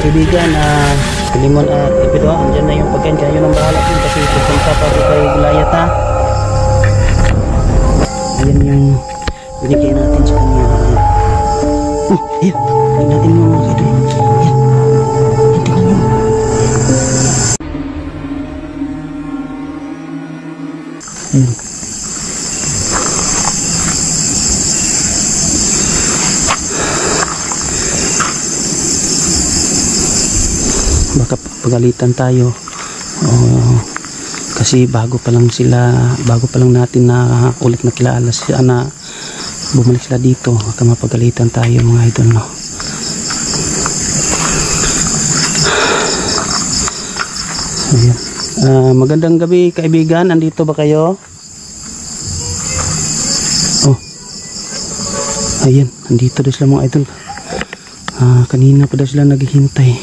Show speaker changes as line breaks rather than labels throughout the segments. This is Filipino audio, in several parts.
kaibigan, Pilimon at Ipido, andyan na yung pagkain, kayo nang bahala din kasi pupunta pa rin kay Gulayat ha. Ayan yung binigay natin sa kanya. Ayan, tingnan natin yung mga kaibigan. Ayan, tingnan nyo. Ayan. Baka pagalitan tayo kasi bago pa lang natin na ulit nakilala sila na bumalik sila dito, baka mapagalitan tayo mga idol, no? Ayan. Magandang gabi kaibigan, andito ba kayo? Ayan, andito daw sila mga idol. Kanina pa daw sila naghihintay.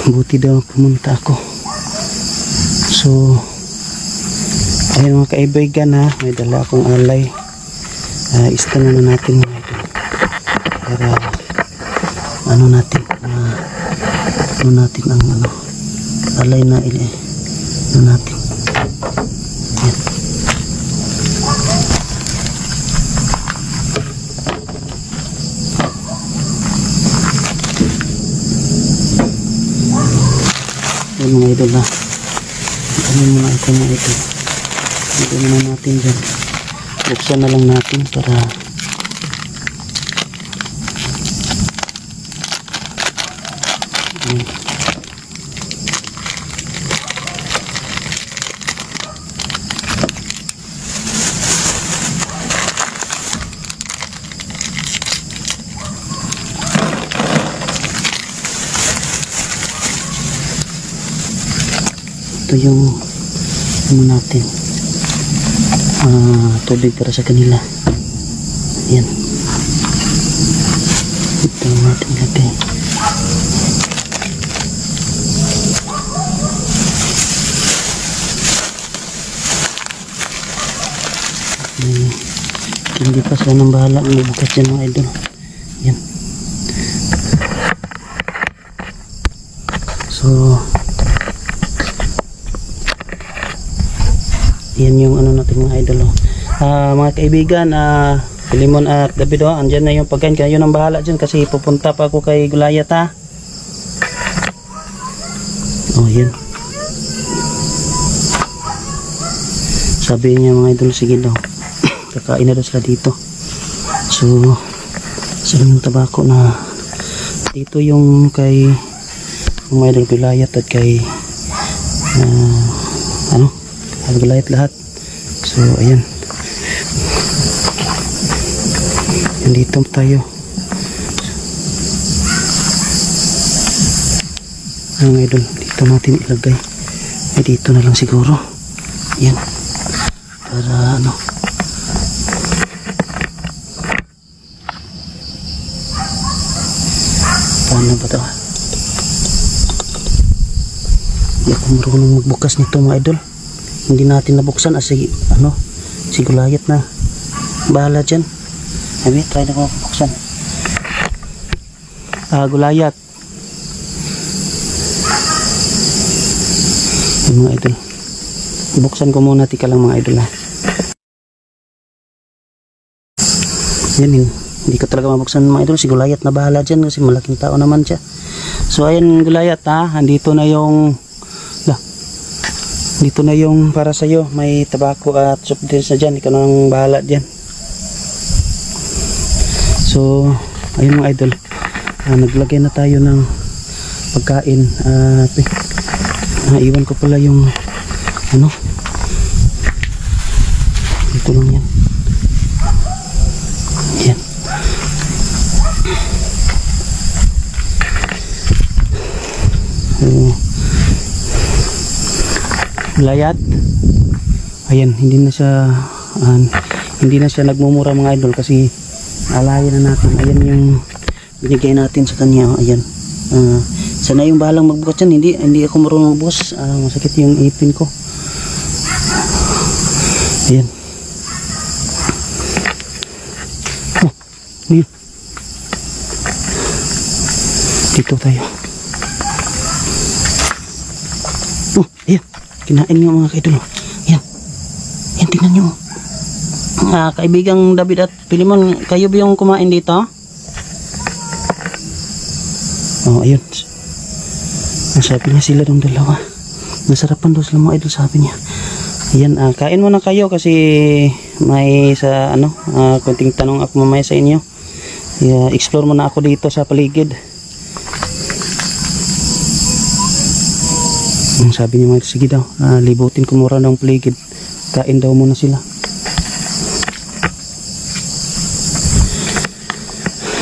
Buti daw pumunta ako. So ayun mga kaibigan ha, may dala akong alay. Istan na natin mga idol para ano natin ang alay na natin. Ayan. Ayan mga idol ha, ano muna ito mga idol, ito muna natin dyan, buksan na lang natin para ayan. Ito yung ano natin, tubig para sa kanila. Ayan, ito natin lagay. Hindi pa siya nang bahala magbukas dyan mga idol. Ayan, so yan yung ano natin mga idol. Mga kaibigan, Pilimon at David, andyan na yung pagkain, kayo nang bahala dyan kasi pupunta pa ako kay Gulayat ha. Yan, sabi niya mga idol, sige daw kakain na daw sila dito. So saan yung tabako na dito, yung kay mga idol Gulayat at kay Gulayat lahat. So ayan, nandito tayo. Mga idol, dito natin ilagay. Dito na lang siguro. Ayan, para paano ba ito? Hindi ako marunong magbukas nito mga idol. Hindi natin nabuksan si Gulayat na bahala dyan. Abi, try na ko buksan. Gulayat, mga idol, buksan ko muna, tika lang mga idol ha. Yan, hindi ko talaga mabuksan mga idol, si Gulayat na bahala dyan kasi malaking tao naman siya. So ayan Gulayat ha, andito na yung dito na yung para sa'yo, may tabako at soft drinks na dyan, ikaw nang bahala dyan. So ayun mga idol, naglagay na tayo ng pagkain. Iwan ko pala yung dito lang yan. Yan, Gulayat, ayan, hindi na siya nagmumura mga idol kasi alayin na natin. Ayan yung binigay natin sa kanya. Ayan, sana yung bahalang magbukas yan, hindi ako marunong magbukas, masakit yung ipin ko. Ayan, Dito tayo. Oh, ayan. Kinain niyo mga kaidol. Ayan. Ayan, tingnan niyo. Kaibigang David at Pilimon, kayo ba yung kumain dito? Oh, ayun. Sabi niya sila ng dalawa. Nasarapan daw sila mga idol, sabi niya. Ayan, kain muna kayo kasi may sa konting tanong ako mamaya sa inyo. Explore muna ako dito sa paligid. Sabi niya mga, sige daw, libutin ko muna ng paligid. Kain daw muna sila.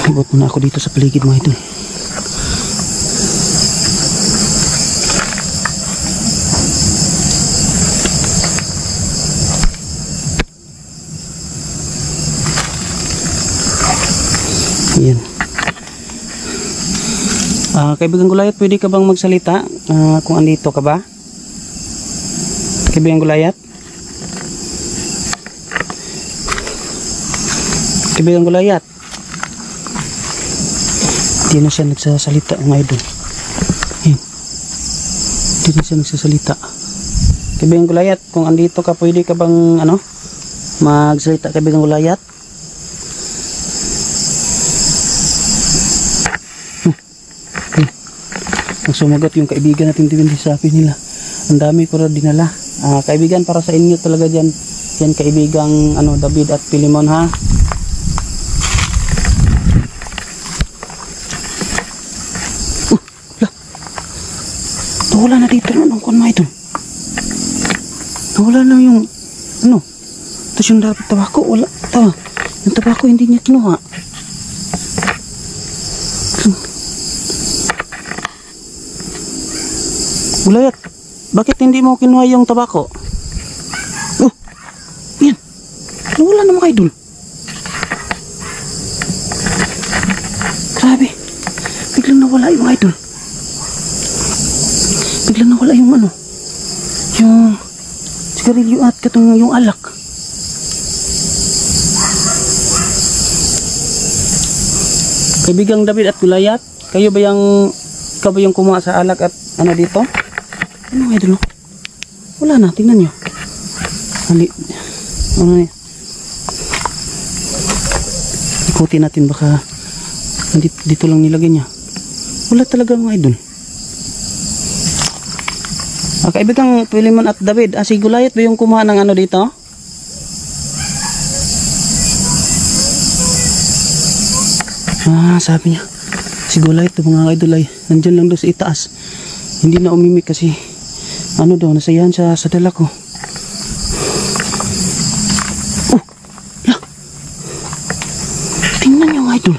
Libot muna ako dito sa paligid mga idol. Ayan. Kaibigang Gulayat, pwede ka bang magsalita kung andito ka ba? Kaibigang Gulayat? Kaibigang Gulayat? Hindi na siya nagsasalita mga idol. Ayan. Hindi na siya nagsasalita. Kaibigang Gulayat, kung andito ka, pwede ka bang magsalita, Kaibigang Gulayat? Sumagot yung kaibigan natin din, sabi nila ang dami ko na dinala. Kaibigan, para sa inyo talaga dyan, yan kaibigang David at Pilimon, ha. Nawala na dito ng kuwan mga idol. Nawala na yung tapos yung tabako, wala. Yung tabako hindi niya kinuha. Gulayat, bakit hindi mo kinuha yung tabako? Oh, yan. Nawala na mga idol. Grabe. Biglang nawala yung idol. Biglang nawala yung yung sigarilyo at katong yung alak. Kaibigang David at Gulayat, ikaw ba yung kumuha sa alak at dito? Ano mga idol? Wala na, tingnan nyo. Ikutin natin, baka dito lang nilagay niya. Wala talaga mga idol. Kaibigang Pilimon at David, si Gulayat ba yung kumuha ng dito? Sabi niya, si Gulayat mga idol ay nandyan lang doon sa itaas. Hindi na umimik kasi nasayahan siya sa dala ko. Oh, tingnan nyo mga idol.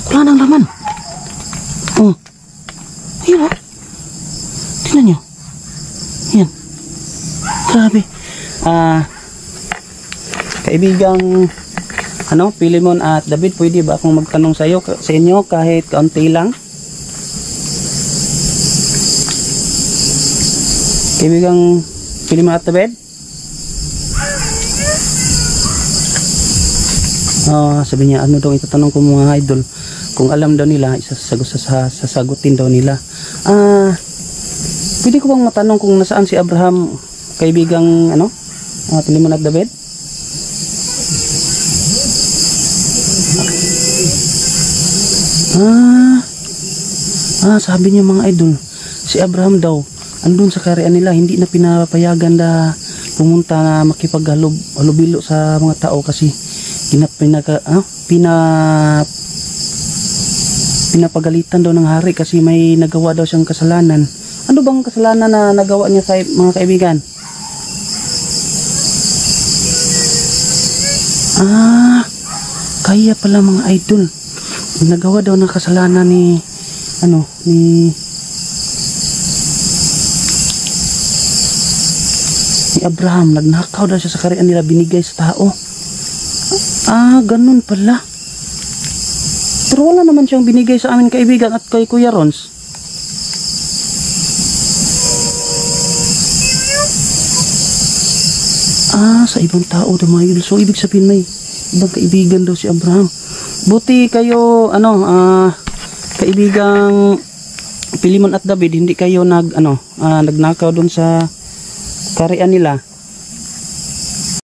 Wala nang laman. Oh, ayun tingnan nyo. Ayan. Grabe. Kaibigang Pilimon at David, pwede ba akong magtanong sa inyo kahit kaunti lang? Kaibigang Pilimon at David? Sabi niya, daw itatanong ko mga idol, kung alam daw nila, sasagutin daw nila. Pwede ko bang matanong kung nasaan si Abraham, kaibigang Pilimon at David? Sabi niya mga idol, si Abraham daw andun sa karian nila, hindi na pinapayagan na pumunta na makipaghalubilo sa mga tao kasi pinapagalitan daw ng hari kasi may nagawa daw siyang kasalanan. Ano bang kasalanan na nagawa niya mga kaibigan? Kaya pala mga idol, nagawa daw ng kasalanan ni Abraham. Nagnakaw daw siya sa karian nila, binigay sa tao. Ganun pala. Pero wala naman siyang binigay sa amin kaibigan at kay Kuya Rons. Sa ibang tao daw mga idol. So ibig sabihin may ibang kaibigan daw si Abraham. Buti kayo kaibigang Pilimon at David, hindi kayo nagnakaw doon sa karian nila.